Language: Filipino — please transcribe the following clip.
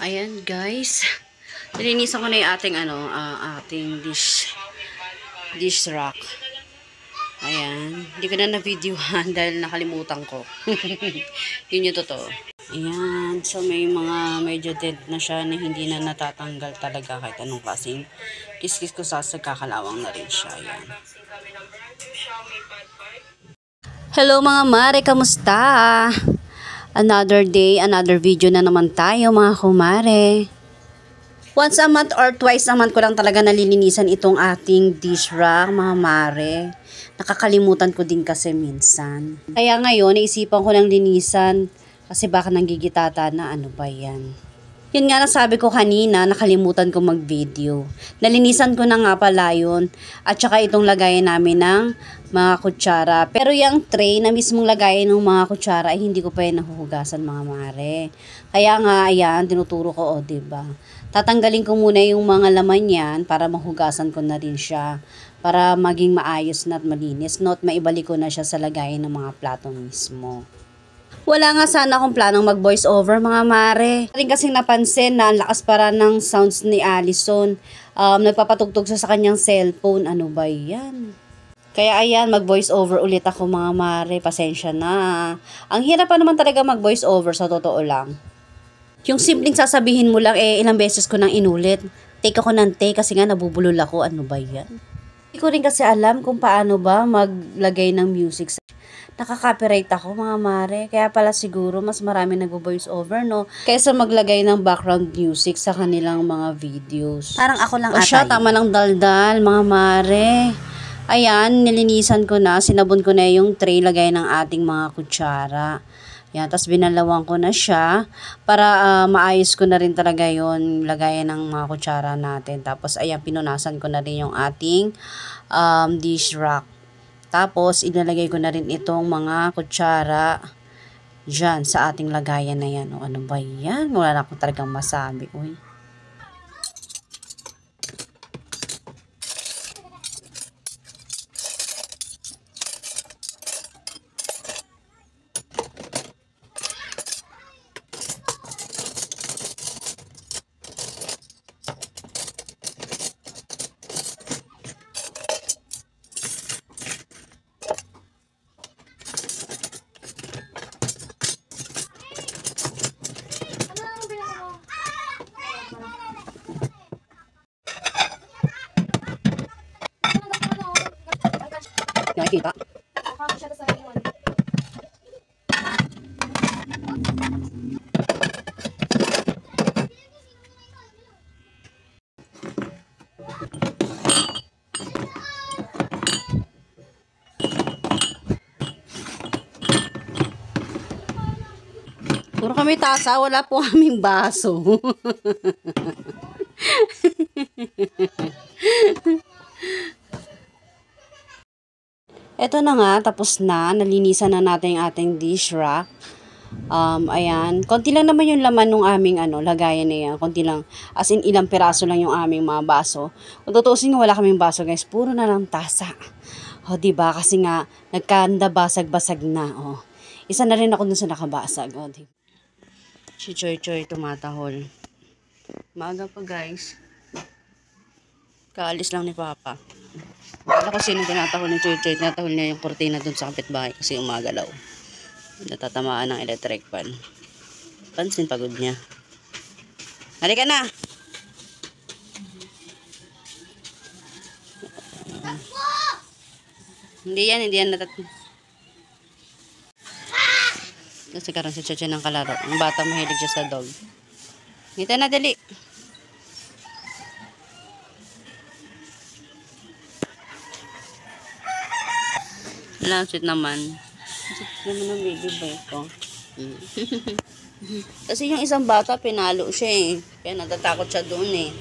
Ayan guys, nilinisan ko na yung ating ating dish rack. Ayan, hindi ko na na-videohan dahil nakalimutan ko. Yun yung totoo. Ayan, so may mga medyo dead na siya na hindi na natatanggal talaga kahit anong klaseng kiskis ko sa kakalawang na rin siya. Ayan. Hello mga mare, kamusta? Another day, another video na naman tayo mga kumare. Once a month or twice a month ko lang talaga nalilinisan itong ating dish rack mga mare. Nakakalimutan ko din kasi minsan. Kaya ngayon, naisipan ko ng linisan kasi baka nanggigitata na ano ba yan. Yun nga nasabi ko kanina, nakalimutan ko mag-video. Nalinisan ko na nga pala yun. At saka itong lagayan namin ng mga kutsara. Pero yung tray na mismong lagayan ng mga kutsara ay hindi ko pa yan nahuhugasan mga mare. Kaya nga, ayan, tinuturo ko, diba? Tatanggalin ko muna yung mga laman yan para mahugasan ko na rin siya. Para maging maayos na at malinis. Not maibalik ko na siya sa lagayan ng mga plato mismo. Wala nga sana akong planong mag-voice over mga mare. Rin kasing napansin na ang lakas para ng sounds ni Allison. Nagpapatugtog sa kanyang cellphone. Ano ba yan? Kaya ayan, mag-voice over ulit ako mga mare. Pasensya na. Ang hirap pa naman talaga mag-voice over sa totoo lang. Yung simpleng sasabihin mo lang, ilang beses ko nang inulit. Take ako ng take kasi nga nabubulol ako. Ano ba yan? Hindi ko rin kasi alam kung paano ba maglagay ng music. Nakaka-copyright ako mga mare. Kaya pala siguro mas marami nag-voice over, no? Kaysa maglagay ng background music sa kanilang mga videos. Parang ako lang atay. O siya, tama ng daldal mga mare. Ayan, nilinisan ko na. Sinabon ko na yung tray lagay ng ating mga kutsara. Yan, tapos binalawang ko na siya para maayos ko na rin talaga yon lagayan ng mga kutsara natin. Tapos ayan, pinunasan ko na rin yung ating dish rack. Tapos, ilalagay ko na rin itong mga kutsara dyan sa ating lagayan na yan. O, ano ba yan? Wala na akong talagang masabi. Uy. Nakikita. Puro kami tasa, wala po kaming baso. Ito na nga, tapos na. Nalinisan na natin yung ating dish rack. Ayan. Konti lang naman yung laman ng aming lagayan na yan. Konti lang. As in, ilang piraso lang yung aming mga baso. Kung tutuusin nga, wala kaming baso, guys. Puro na lang tasa. O, diba? Kasi nga, nagkanda basag-basag na. O. Isa na rin ako dun sa nakabasag. O, diba? Si Choy Choy tumatahol. Maaga pa, guys. Kaalis lang ni Papa. Wala ko sino tinatahol ni Choy Choy. Tinatahol niya yung kurtina dun sa kapitbahay kasi umagalaw. Natatamaan ng electric fan. Pansin pagod niya. Halika na! Hindi yan kasi karoon si Choy Choy ng kalaro. Ang bata mahilig siya sa dog. Ngita na, dali! Sweet naman. Sweet naman ang baby boy ko. Kasi yung isang bata, pinalo siya eh. Kaya natatakot siya doon eh.